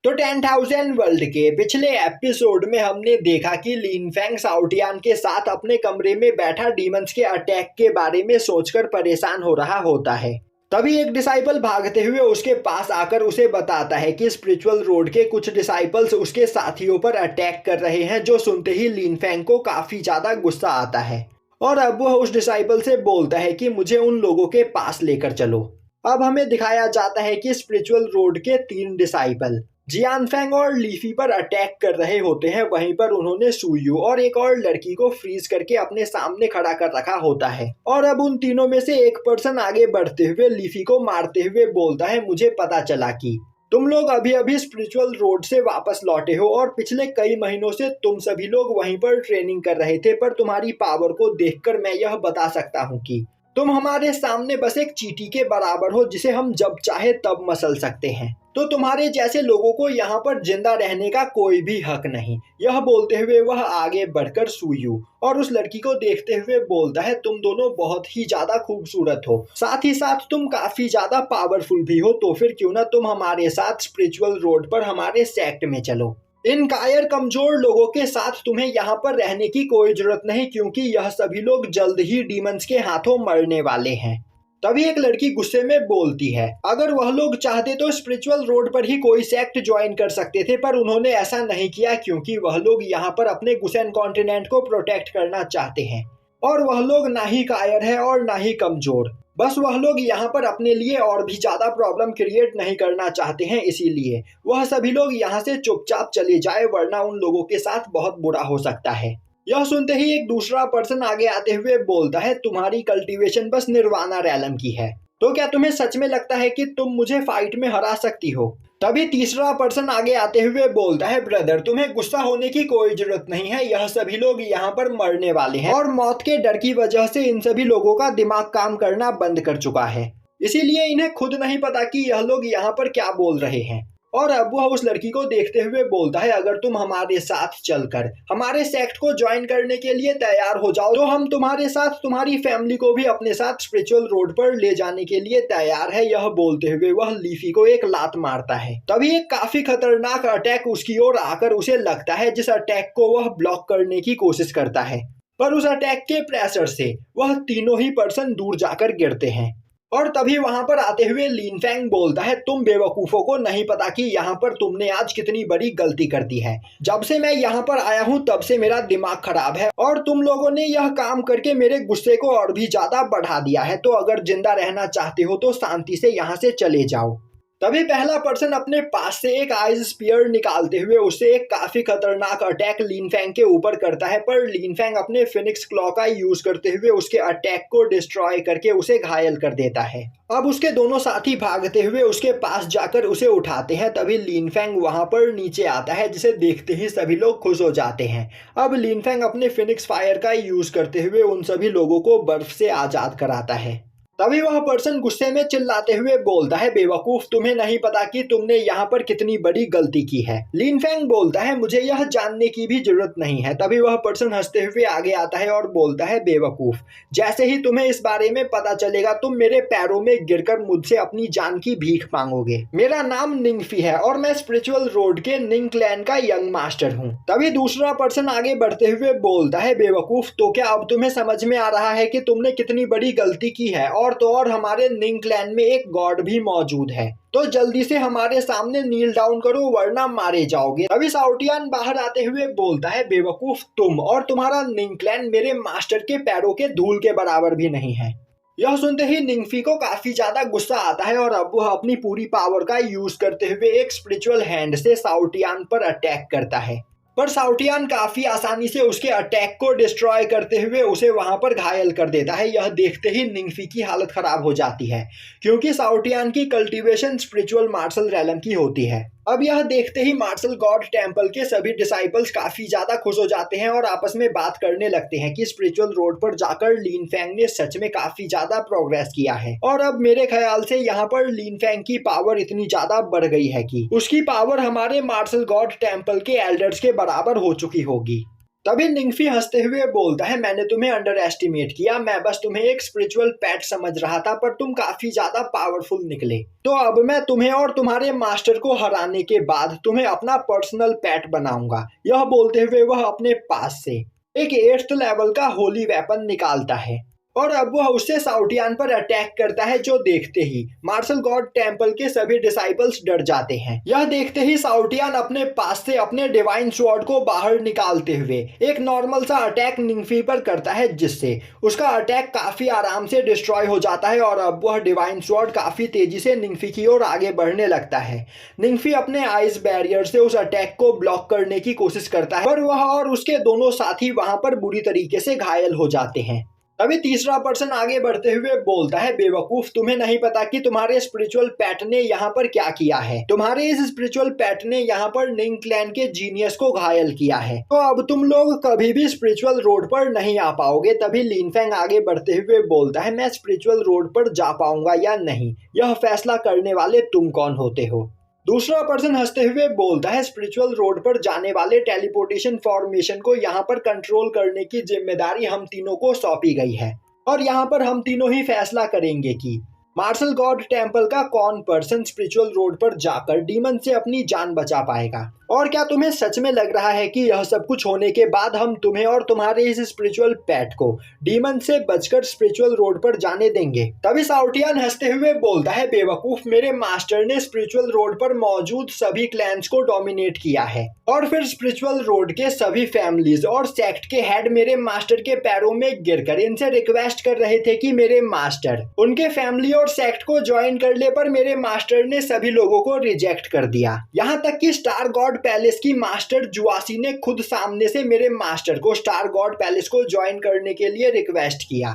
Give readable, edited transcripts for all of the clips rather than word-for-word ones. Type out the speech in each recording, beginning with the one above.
तो 10,000 वर्ल्ड के पिछले एपिसोड में हमने देखा कि लिन फैंग शाओटियान के साथ अपने कमरे में बैठा डीमंस के अटैक के बारे में सोचकर परेशान हो रहा होता है। तभी एक डिसाइपल भागते हुए उसके पास आकर उसे बताता है कि स्पिरिचुअल रोड के कुछ डिसाइपल्स उसके साथियों पर अटैक कर रहे हैं, जो सुनते ही लिन फैंग को काफी ज्यादा गुस्सा आता है और अब वह उस डिसाइपल से बोलता है कि मुझे उन लोगों के पास लेकर चलो। अब हमें दिखाया जाता है कि स्पिरिचुअल रोड के 3 डिसाइपल जियानफेंग और लीफी पर अटैक कर रहे होते हैं। वहीं पर उन्होंने सुयू और एक और लड़की को फ्रीज करके अपने सामने खड़ा कर रखा होता है और अब उन तीनों में से एक पर्सन आगे बढ़ते हुए लीफी को मारते हुए बोलता है, मुझे पता चला कि तुम लोग अभी अभी स्पिरिचुअल रोड से वापस लौटे हो और पिछले कई महीनों से तुम सभी लोग वहीं पर ट्रेनिंग कर रहे थे, पर तुम्हारी पावर को देखकर मैं यह बता सकता हूँ कि तुम हमारे सामने बस एक चींटी के बराबर हो जिसे हम जब चाहे तब मसल सकते हैं। तो तुम्हारे जैसे लोगों को यहाँ पर जिंदा रहने का कोई भी हक नहीं। यह बोलते हुए वह आगे बढ़कर सुयू और उस लड़की को देखते हुए बोलता है, तुम दोनों बहुत ही ज्यादा खूबसूरत हो, साथ ही साथ तुम काफी ज्यादा पावरफुल भी हो, तो फिर क्यों ना तुम हमारे साथ स्पिरिचुअल रोड पर हमारे सेक्ट में चलो। इन कायर कमजोर लोगों के साथ तुम्हें यहाँ पर रहने की कोई जरूरत नहीं, क्योंकि यह सभी लोग जल्द ही डीमंस के हाथों मरने वाले हैं। तभी एक लड़की गुस्से में बोलती है, अगर वह लोग चाहते तो स्पिरिचुअल रोड पर ही कोई सेक्ट ज्वाइन कर सकते थे, पर उन्होंने ऐसा नहीं किया क्योंकि वह लोग यहाँ पर अपने गुसेन कॉन्टिनेंट को प्रोटेक्ट करना चाहते हैं। और वह लोग ना ही कायर है और ना ही कमजोर, बस वह लोग यहाँ पर अपने लिए और भी ज्यादा प्रॉब्लम क्रिएट नहीं करना चाहते हैं, इसीलिए वह सभी लोग यहाँ से चुपचाप चले जाए, वरना उन लोगों के साथ बहुत बुरा हो सकता है। यह सुनते ही एक दूसरा पर्सन आगे आते हुए बोलता है, तुम्हारी कल्टीवेशन बस निर्वाणा रैलम की है, तो क्या तुम्हें सच में लगता है कि तुम मुझे फाइट में हरा सकती हो? तभी तीसरा पर्सन आगे आते हुए बोलता है, ब्रदर तुम्हें गुस्सा होने की कोई जरूरत नहीं है, यह सभी लोग यहाँ पर मरने वाले हैं और मौत के डर की वजह से इन सभी लोगों का दिमाग काम करना बंद कर चुका है, इसीलिए इन्हें खुद नहीं पता कि यह लोग यहाँ पर क्या बोल रहे हैं। और अब वह उस लड़की को देखते हुए बोलता है, अगर तुम हमारे साथ चलकर हमारे सेक्ट को ज्वाइन करने के लिए तैयार हो जाओ तो हम तुम्हारे साथ तुम्हारी फैमिली को भी अपने साथ स्पिरिचुअल रोड पर ले जाने के लिए तैयार है। यह बोलते हुए वह लीफी को एक लात मारता है। तभी एक काफी खतरनाक अटैक उसकी ओर आकर उसे लगता है, जिस अटैक को वह ब्लॉक करने की कोशिश करता है, पर उस अटैक के प्रेशर से वह तीनों ही पर्सन दूर जाकर गिरते हैं। और तभी वहां पर आते हुए लिन फैंग बोलता है, तुम बेवकूफों को नहीं पता कि यहाँ पर तुमने आज कितनी बड़ी गलती कर दी है। जब से मैं यहाँ पर आया हूँ तब से मेरा दिमाग खराब है और तुम लोगों ने यह काम करके मेरे गुस्से को और भी ज्यादा बढ़ा दिया है, तो अगर जिंदा रहना चाहते हो तो शांति से यहाँ से चले जाओ। तभी पहला पर्सन अपने पास से एक आइस स्पीयर निकालते हुए उससे एक काफी खतरनाक अटैक लिन फैंग के ऊपर करता है, पर लिन फैंग अपने फिनिक्स क्लॉ का यूज करते हुए उसके अटैक को डिस्ट्रॉय करके उसे घायल कर देता है। अब उसके दोनों साथी भागते हुए उसके पास जाकर उसे उठाते हैं। तभी लिन फैंग वहां पर नीचे आता है, जिसे देखते ही सभी लोग खुश हो जाते हैं। अब लिन फैंग अपने फिनिक्स फायर का यूज करते हुए उन सभी लोगों को बर्फ से आजाद कराता है। तभी वह पर्सन गुस्से में चिल्लाते हुए बोलता है, बेवकूफ तुम्हें नहीं पता कि तुमने यहाँ पर कितनी बड़ी गलती की है। लिन फैंग बोलता है, मुझे यह जानने की भी जरूरत नहीं है। तभी वह पर्सन हंसते हुए आगे आता है और बोलता है, बेवकूफ जैसे ही तुम्हें इस बारे में पता चलेगा तुम मेरे पैरों में गिरकर मुझसे अपनी जान की भीख मांगोगे। मेरा नाम निंगफी है और मैं स्पिरिचुअल रोड के निंग क्लैन का यंग मास्टर हूँ। तभी दूसरा पर्सन आगे बढ़ते हुए बोलता है, बेवकूफ तो क्या अब तुम्हें समझ में आ रहा है कि तुमने कितनी बड़ी गलती की है, और तो और हमारे निंग क्लैन में एक गॉड भी मौजूद है, तो जल्दी से हमारे सामने नील डाउन करो वरना मारे जाओगे। तभी शाओटियान बाहर आते हुए बोलता है, बेवकूफ तुम और तुम्हारा निंग क्लैन मेरे मास्टर के पैरों के धूल के बराबर भी नहीं है। यह सुनते ही निंगफी को काफी ज्यादा गुस्सा आता है और अब वह अपनी पूरी पावर का यूज करते हुए एक स्पिरिचुअल हैंड से शाओटियान पर अटैक करता है, पर शाओटियान काफी आसानी से उसके अटैक को डिस्ट्रॉय करते हुए उसे वहां पर घायल कर देता है। यह देखते ही निंगफी की हालत खराब हो जाती है, क्योंकि शाओटियान की कल्टीवेशन स्पिरिचुअल मार्शल रैलम की होती है। अब यह देखते ही मार्शल गॉड टेम्पल के सभी डिसाइपल्स काफी ज्यादा खुश हो जाते हैं और आपस में बात करने लगते हैं कि स्पिरिचुअल रोड पर जाकर लिन फैंग ने सच में काफी ज्यादा प्रोग्रेस किया है, और अब मेरे ख्याल से यहाँ पर लिन फैंग की पावर इतनी ज्यादा बढ़ गई है कि उसकी पावर हमारे मार्शल गॉड टेम्पल के एल्डर्स के बराबर हो चुकी होगी। तभी निंगफी हंसते हुए बोलता है, मैंने तुम्हें अंडर एस्टिमेट किया, मैं बस तुम्हें एक स्पिरिचुअल पेट समझ रहा था, पर तुम काफी ज्यादा पावरफुल निकले। तो अब मैं तुम्हें और तुम्हारे मास्टर को हराने के बाद तुम्हें अपना पर्सनल पेट बनाऊंगा। यह बोलते हुए वह अपने पास से एक 8th लेवल का होली वेपन निकालता है और अब वह उससे साउटियान पर अटैक करता है, जो देखते ही मार्शल गॉड टेम्पल के सभी डिसाइपल्स डर जाते हैं। यह देखते ही साउटियान अपने पास से अपने डिवाइन स्वॉर्ड को बाहर निकालते हुए एक नॉर्मल सा अटैक निंगफी पर करता है, जिससे उसका अटैक काफी आराम से डिस्ट्रॉय हो जाता है और अब वह डिवाइन स्वॉर्ड काफी तेजी से निंगफी की ओर आगे बढ़ने लगता है। निंगफी अपने आइस बैरियर से उस अटैक को ब्लॉक करने की कोशिश करता है, पर वह और उसके दोनों साथी वहां पर बुरी तरीके से घायल हो जाते हैं। तभी तीसरा पर्सन आगे बढ़ते हुए बोलता है, बेवकूफ, तुम्हें नहीं पता कि तुम्हारे स्पिरिचुअल पेट ने यहाँ पर क्या किया है। तुम्हारे इस स्पिरिचुअल पेट ने यहाँ पर निंग क्लैन के जीनियस को घायल किया है, तो अब तुम लोग कभी भी स्पिरिचुअल रोड पर नहीं आ पाओगे। तभी लिनफेंग आगे बढ़ते हुए बोलता है, मैं स्पिरिचुअल रोड पर जा पाऊंगा या नहीं, यह फैसला करने वाले तुम कौन होते हो। दूसरा पर्सन हंसते हुए बोलता है, स्पिरिचुअल रोड पर जाने वाले टेलीपोर्टेशन फॉर्मेशन को यहाँ पर कंट्रोल करने की जिम्मेदारी हम तीनों को सौंपी गई है और यहाँ पर हम तीनों ही फैसला करेंगे कि मार्शल गॉड टेम्पल का कौन पर्सन स्पिरिचुअल रोड पर जाकर डीमन से अपनी जान बचा पाएगा। और क्या तुम्हें सच में लग रहा है कि यह सब कुछ होने के बाद हम तुम्हें और तुम्हारे इस स्पिरिचुअल पेट को डीमन से बचकर स्पिरिचुअल रोड पर जाने देंगे। तभी साउटियान हंसते हुए बोलता है, बेवकूफ, मेरे मास्टर ने स्पिरिचुअल रोड पर मौजूद सभी क्लैंस को डोमिनेट किया है और फिर स्पिरिचुअल रोड के सभी फैमिलीज और सेक्ट के हेड मेरे मास्टर के पैरों में गिरकर इनसे रिक्वेस्ट कर रहे थे कि मेरे मास्टर उनके फैमिली और सेक्ट को ज्वाइन कर ले, पर मेरे मास्टर ने सभी लोगों को रिजेक्ट कर दिया। यहाँ तक कि स्टार गॉड पैलेस की मास्टर जुआसी ने खुद सामने से मेरे मास्टर को स्टार गॉड पैलेस को ज्वाइन करने के लिए रिक्वेस्ट किया।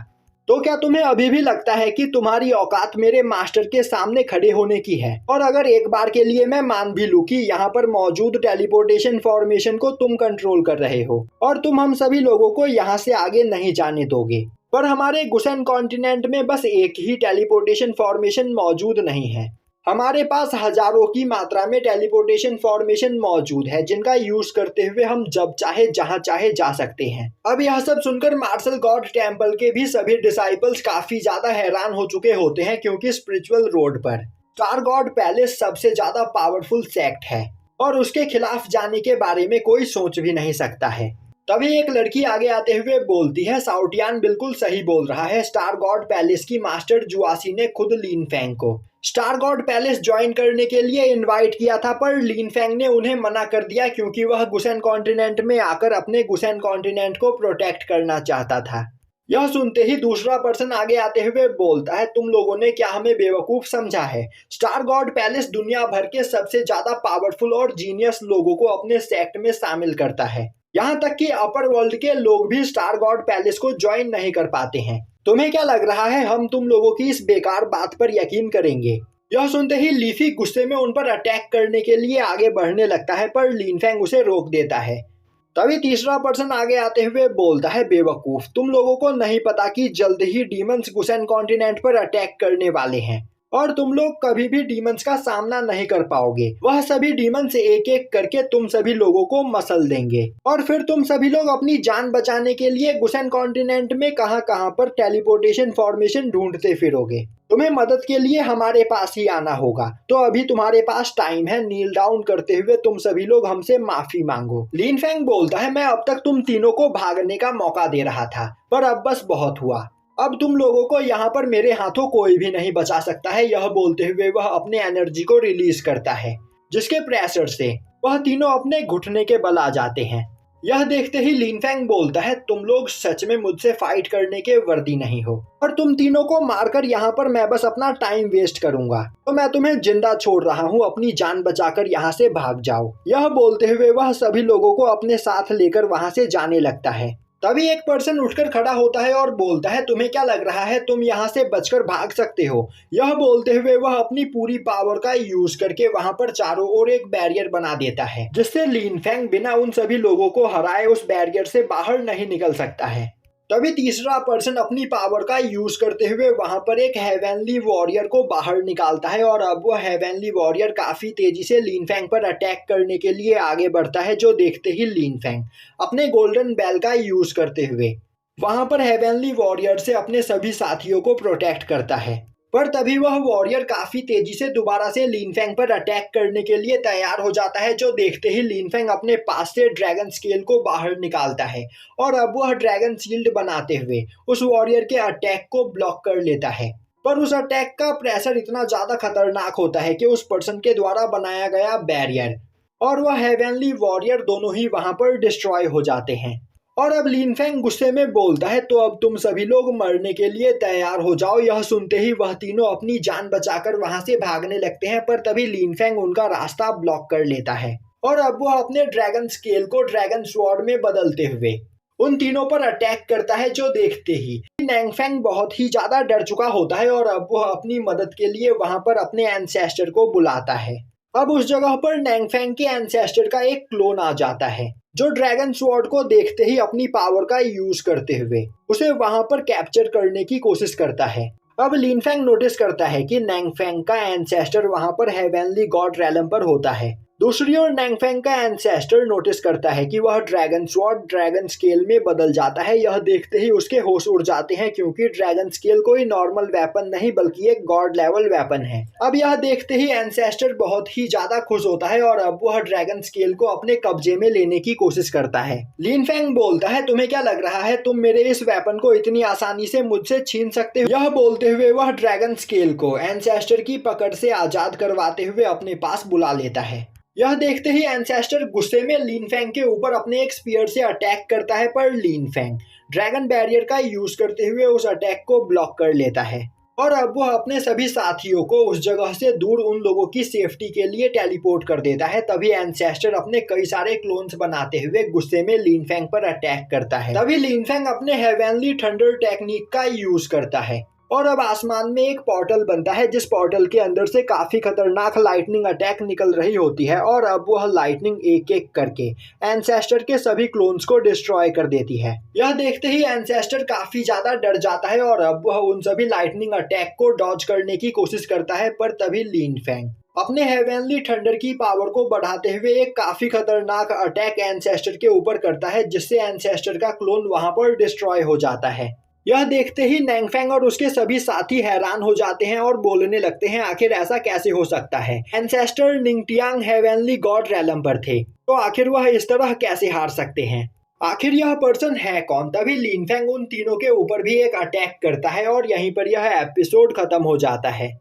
तो क्या तुम्हें अभी भी लगता है कि तुम्हारी औकात मेरे मास्टर के सामने खड़े होने की है? और अगर एक बार के लिए मैं मान भी लूं कि यहाँ पर मौजूद टेलीपोर्टेशन फॉर्मेशन को तुम कंट्रोल कर रहे हो और तुम हम सभी लोगों को यहाँ से आगे नहीं जाने दोगे, पर हमारे गुसेन कॉन्टिनेंट में बस एक ही टेलीपोर्टेशन फॉर्मेशन मौजूद नहीं है। हमारे पास हजारों की मात्रा में टेलीपोर्टेशन फॉर्मेशन मौजूद है, जिनका यूज करते हुए हम जब चाहे जहां चाहे जा सकते हैं। अब यह सब सुनकर मार्शल गॉड टेम्पल के भी सभी डिसाइपल्स काफी ज्यादा हैरान हो चुके होते हैं, क्योंकि स्पिरिचुअल रोड पर स्टार गॉड पैलेस सबसे ज्यादा पावरफुल सेक्ट है और उसके खिलाफ जाने के बारे में कोई सोच भी नहीं सकता है। तभी एक लड़की आगे आते हुए बोलती है, साउटियान बिल्कुल सही बोल रहा है, स्टार गॉड पैलेस की मास्टर जुआसी ने खुद लिनफेंग को स्टार गॉड पैलेस ज्वाइन करने के लिए इनवाइट किया था, पर लिनफेंग ने उन्हें मना कर दिया क्योंकि वह गुसेन कॉन्टिनेंट में आकर अपने गुसेन कॉन्टिनेंट को प्रोटेक्ट करना चाहता था। यह सुनते ही दूसरा पर्सन आगे आते हुए बोलता है, तुम लोगों ने क्या हमें बेवकूफ समझा है? स्टार गॉड पैलेस दुनिया भर के सबसे ज्यादा पावरफुल और जीनियस लोगों को अपने सेक्ट में शामिल करता है। यहाँ तक कि अपर वर्ल्ड के लोग भी स्टार गॉड पैलेस को ज्वाइन नहीं कर पाते हैं। तुम्हें क्या लग रहा है हम तुम लोगों की इस बेकार बात पर यकीन करेंगे? यह सुनते ही लीफी गुस्से में उन पर अटैक करने के लिए आगे बढ़ने लगता है, पर लिनफेंग उसे रोक देता है। तभी तीसरा पर्सन आगे आते हुए बोलता है, बेवकूफ, तुम लोगों को नहीं पता कि जल्द ही डीमंस गुसेन कॉन्टिनेंट पर अटैक करने वाले हैं और तुम लोग कभी भी डीमंस का सामना नहीं कर पाओगे। वह सभी डीमंस एक एक करके तुम सभी लोगों को मसल देंगे और फिर तुम सभी लोग अपनी जान बचाने के लिए गुसेन कॉन्टिनेंट में कहां पर टेलीपोर्टेशन फॉर्मेशन ढूंढते फिरोगे। तुम्हें मदद के लिए हमारे पास ही आना होगा। तो अभी तुम्हारे पास टाइम है, नील डाउन करते हुए तुम सभी लोग हमसे माफी मांगो। लिनफेंग बोलता है, मैं अब तक तुम तीनों को भागने का मौका दे रहा था, पर अब बस बहुत हुआ। अब तुम लोगों को यहाँ पर मेरे हाथों कोई भी नहीं बचा सकता है। यह बोलते हुए वह अपने एनर्जी को रिलीज करता है, जिसके प्रेशर से वह तीनों अपने घुटने के बल आ जाते हैं। यह देखते ही लिनफेंग बोलता है, तुम लोग सच में मुझसे फाइट करने के वर्दी नहीं हो और तुम तीनों को मारकर यहाँ पर मैं बस अपना टाइम वेस्ट करूंगा, तो मैं तुम्हें जिंदा छोड़ रहा हूँ, अपनी जान बचाकर यहाँ से भाग जाओ। यह बोलते हुए वह सभी लोगों को अपने साथ लेकर वहाँ से जाने लगता है। तभी एक पर्सन उठकर खड़ा होता है और बोलता है, तुम्हें क्या लग रहा है तुम यहाँ से बचकर भाग सकते हो? यह बोलते हुए वह अपनी पूरी पावर का यूज करके वहाँ पर चारों ओर एक बैरियर बना देता है, जिससे लिनफेंग बिना उन सभी लोगों को हराए उस बैरियर से बाहर नहीं निकल सकता है। तभी तीसरा पर्सन अपनी पावर का यूज करते हुए वहां पर एक हेवनली वॉरियर को बाहर निकालता है और अब वह हेवनली वॉरियर काफी तेजी से लिन फैंग पर अटैक करने के लिए आगे बढ़ता है, जो देखते ही लिन फैंग अपने गोल्डन बेल का यूज करते हुए वहां पर हेवनली वॉरियर से अपने सभी साथियों को प्रोटेक्ट करता है। पर तभी वह वॉरियर काफी तेजी से दोबारा से लिन फैंग पर अटैक करने के लिए तैयार हो जाता है, जो देखते ही लिन फैंग अपने पास से ड्रैगन स्केल को बाहर निकालता है और अब वह ड्रैगन शील्ड बनाते हुए उस वॉरियर के अटैक को ब्लॉक कर लेता है। पर उस अटैक का प्रेशर इतना ज्यादा खतरनाक होता है कि उस पर्सन के द्वारा बनाया गया बैरियर और वह हेवनली वॉरियर दोनों ही वहां पर डिस्ट्रॉय हो जाते हैं। और अब लिन फैंग गुस्से में बोलता है, तो अब तुम सभी लोग मरने के लिए तैयार हो जाओ। यह सुनते ही वह तीनों अपनी जान बचाकर वहां से भागने लगते हैं, पर तभी लिन फैंग उनका रास्ता ब्लॉक कर लेता है और अब वह अपने ड्रैगन स्केल को ड्रैगन स्वॉर्ड में बदलते हुए उन तीनों पर अटैक करता है, जो देखते ही नैंगफैंग बहुत ही ज्यादा डर चुका होता है और अब वह अपनी मदद के लिए वहां पर अपने एंसेस्टर को बुलाता है। अब उस जगह पर नैंगफैंग के एंसेस्टर का एक क्लोन आ जाता है, जो ड्रैगन स्वॉर्ड को देखते ही अपनी पावर का यूज करते हुए उसे वहां पर कैप्चर करने की कोशिश करता है। अब लिन फैंग नोटिस करता है कि नैंगफैंग का एंसेस्टर वहां पर हेवनली गॉड रैलम पर होता है। दूसरी ओर नैंगफैंग का एंसेस्टर नोटिस करता है कि वह ड्रैगन स्वॉर्ड ड्रैगन स्केल में बदल जाता है। यह देखते ही उसके होश उड़ जाते हैं, क्योंकि ड्रैगन स्केल कोई नॉर्मल वेपन नहीं बल्कि एक गॉड लेवल वेपन है। अब यह देखते ही एंसेस्टर बहुत ही ज्यादा खुश होता है और अब वह ड्रैगन स्केल को अपने कब्जे में लेने की कोशिश करता है। लिन फैंग बोलता है, तुम्हें क्या लग रहा है तुम मेरे इस वेपन को इतनी आसानी से मुझसे छीन सकते हो? यह बोलते हुए वह ड्रैगन स्केल को एंसेस्टर की पकड़ से आजाद करवाते हुए अपने पास बुला लेता है। यह देखते ही एंसेस्टर गुस्से में लिन फैंग के ऊपर अपने एक स्पीयर से अटैक करता है, पर लिन फैंग ड्रैगन बैरियर का यूज करते हुए उस अटैक को ब्लॉक कर लेता है और अब वह अपने सभी साथियों को उस जगह से दूर उन लोगों की सेफ्टी के लिए टेलीपोर्ट कर देता है। तभी एंसेस्टर अपने कई सारे क्लोन्स बनाते हुए गुस्से में लिन फैंग पर अटैक करता है। तभी लिन फैंग अपने हेवनली थंडर टेक्निक का यूज करता है और अब आसमान में एक पोर्टल बनता है, जिस पोर्टल के अंदर से काफी खतरनाक लाइटनिंग अटैक निकल रही होती है और अब वह लाइटनिंग एक एक करके एंसेस्टर के सभी क्लोन्स को डिस्ट्रॉय कर देती है। यह देखते ही एंसेस्टर काफी ज्यादा डर जाता है और अब वह उन सभी लाइटनिंग अटैक को डॉज करने की कोशिश करता है, पर तभी लिन फैंग अपने हेवनली थंडर की पावर को बढ़ाते हुए एक काफी खतरनाक अटैक एंसेस्टर के ऊपर करता है, जिससे एंसेस्टर का क्लोन वहां पर डिस्ट्रॉय हो जाता है। यह देखते ही नैंगफैंग और उसके सभी साथी हैरान हो जाते हैं और बोलने लगते हैं, आखिर ऐसा कैसे हो सकता है? एंसेस्टर निंगटियांग हेवनली गॉड रैलम पर थे, तो आखिर वह इस तरह कैसे हार सकते हैं? आखिर यह पर्सन है कौन? तभी लिन फैंग उन तीनों के ऊपर भी एक अटैक करता है और यहीं पर यह एपिसोड खत्म हो जाता है।